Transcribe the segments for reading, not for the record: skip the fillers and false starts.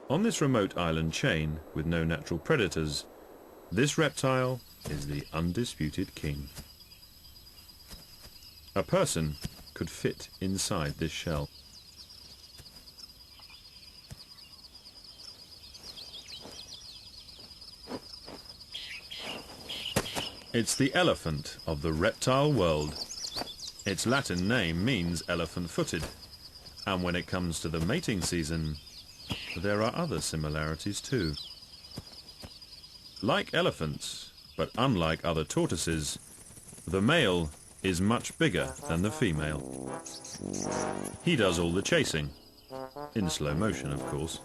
On this remote island chain, with no natural predators, this reptile is the undisputed king. A person could fit inside this shell. It's the elephant of the reptile world. Its Latin name means elephant-footed, and when it comes to the mating season, there are other similarities too. Like elephants, but unlike other tortoises, the male is much bigger than the female. He does all the chasing, in slow motion of course.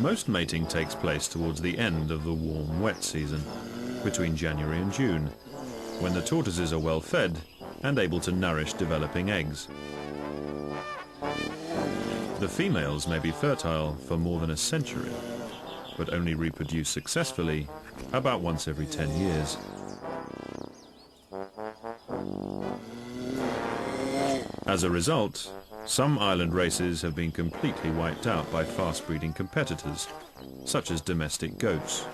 Most mating takes place towards the end of the warm, wet season, between January and June, when the tortoises are well fed and able to nourish developing eggs. The females may be fertile for more than a century, but only reproduce successfully about once every 10 years. As a result, some island races have been completely wiped out by fast-breeding competitors, such as domestic goats.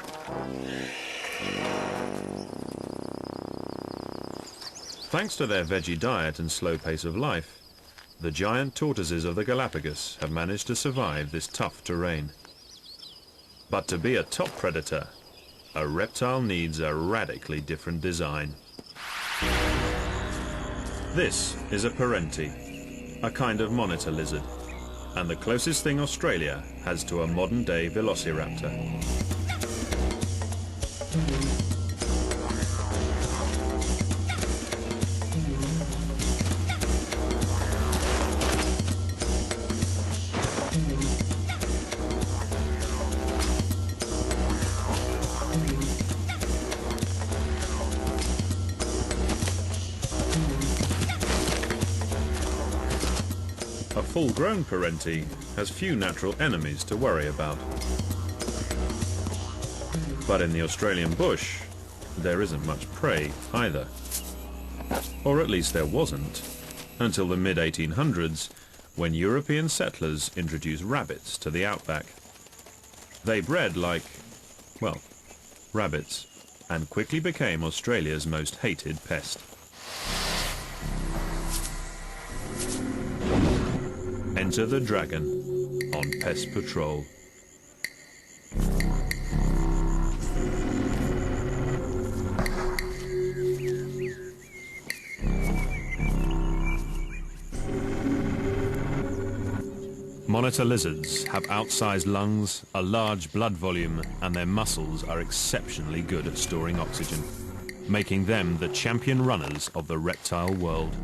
Thanks to their veggie diet and slow pace of life, the giant tortoises of the Galapagos have managed to survive this tough terrain. But to be a top predator, a reptile needs a radically different design. This is a parenti, a kind of monitor lizard, and the closest thing Australia has to a modern-day velociraptor. A full-grown parenti has few natural enemies to worry about. But in the Australian bush, there isn't much prey either. Or at least there wasn't, until the mid-1800s, when European settlers introduced rabbits to the outback. They bred like, well, rabbits, and quickly became Australia's most hated pest. Enter the dragon on Pest Patrol. Monitor lizards have outsized lungs, a large blood volume, and their muscles are exceptionally good at storing oxygen, making them the champion runners of the reptile world.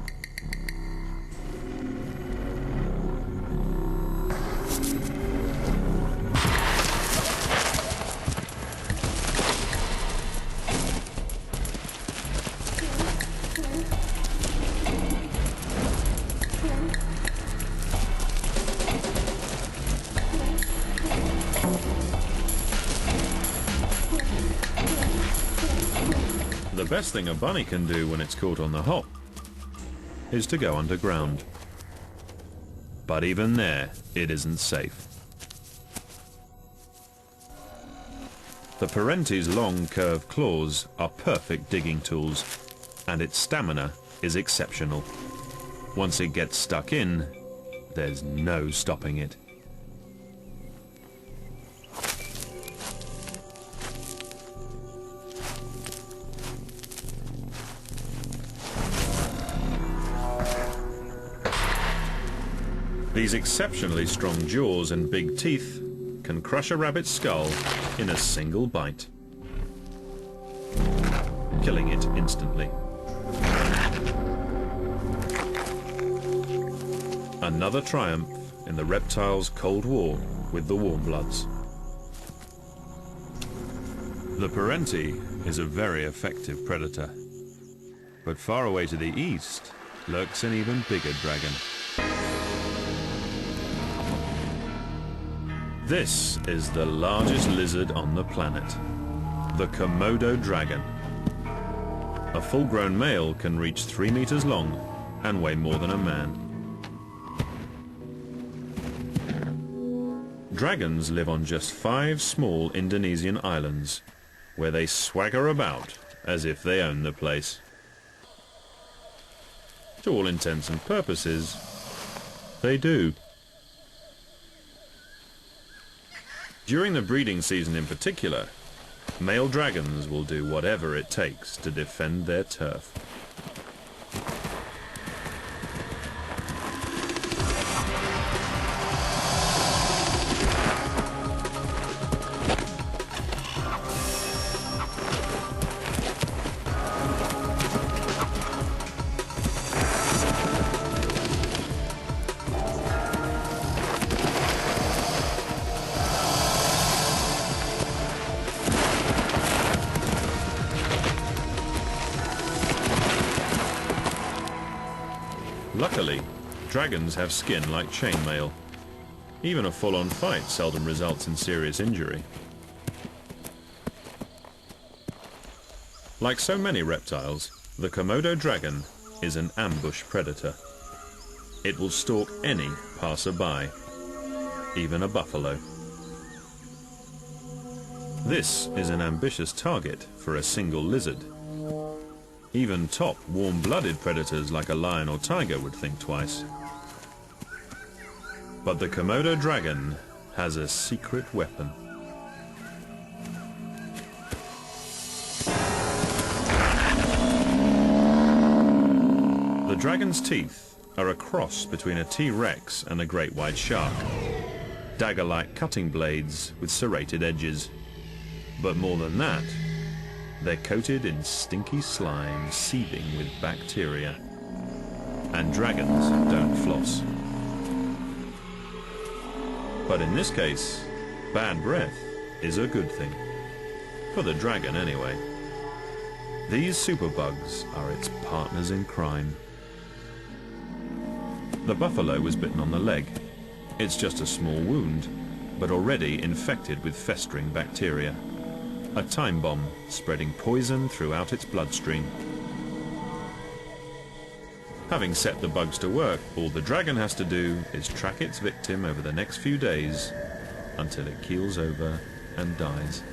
The best thing a bunny can do when it's caught on the hop is to go underground. But even there, it isn't safe. The parenti's long, curved claws are perfect digging tools, and its stamina is exceptional. Once it gets stuck in, there's no stopping it. These exceptionally strong jaws and big teeth can crush a rabbit's skull in a single bite, killing it instantly. Another triumph in the reptile's Cold War with the warm bloods. The parenti is a very effective predator, but far away to the east, lurks an even bigger dragon. This is the largest lizard on the planet, the Komodo dragon. A full-grown male can reach 3 meters long and weigh more than a man. Dragons live on just 5 small Indonesian islands, where they swagger about as if they own the place. To all intents and purposes, they do. During the breeding season in particular, male dragons will do whatever it takes to defend their turf. Luckily, dragons have skin like chainmail. Even a full-on fight seldom results in serious injury. Like so many reptiles, the Komodo dragon is an ambush predator. It will stalk any passerby, even a buffalo. This is an ambitious target for a single lizard. Even top warm-blooded predators like a lion or tiger would think twice. But the Komodo dragon has a secret weapon. The dragon's teeth are a cross between a T-Rex and a great white shark. Dagger-like cutting blades with serrated edges. But more than that, they're coated in stinky slime seething with bacteria. And dragons don't floss. But in this case, bad breath is a good thing. For the dragon anyway. These superbugs are its partners in crime. The buffalo was bitten on the leg. It's just a small wound, but already infected with festering bacteria. A time bomb spreading poison throughout its bloodstream. Having set the bugs to work, all the dragon has to do is track its victim over the next few days until it keels over and dies.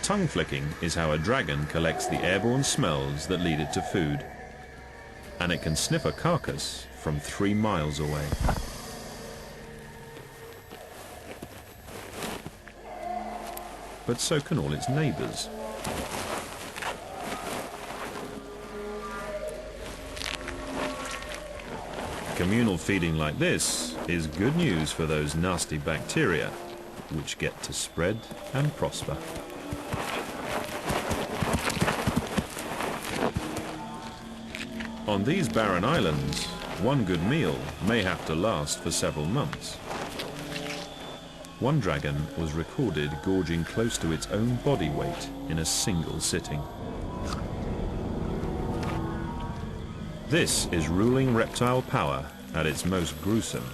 Tongue flicking is how a dragon collects the airborne smells that lead it to food. And it can sniff a carcass from 3 miles away. But so can all its neighbours. Communal feeding like this is good news for those nasty bacteria, which get to spread and prosper. On these barren islands, one good meal may have to last for several months. One dragon was recorded gorging close to its own body weight in a single sitting. This is ruling reptile power at its most gruesome.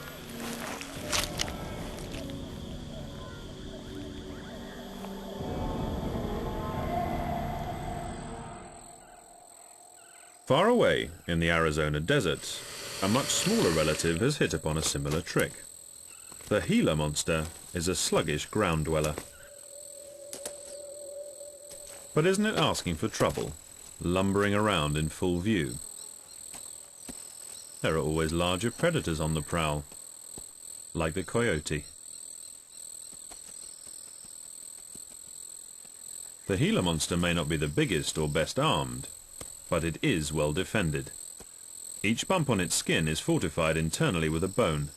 Far away in the Arizona desert, a much smaller relative has hit upon a similar trick. The Gila monster is a sluggish ground dweller. But isn't it asking for trouble, lumbering around in full view? There are always larger predators on the prowl, like the coyote. The Gila monster may not be the biggest or best armed, but it is well defended. Each bump on its skin is fortified internally with a bone,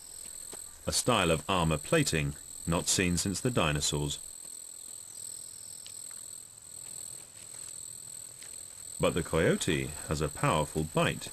a style of armor plating not seen since the dinosaurs. But the coyote has a powerful bite.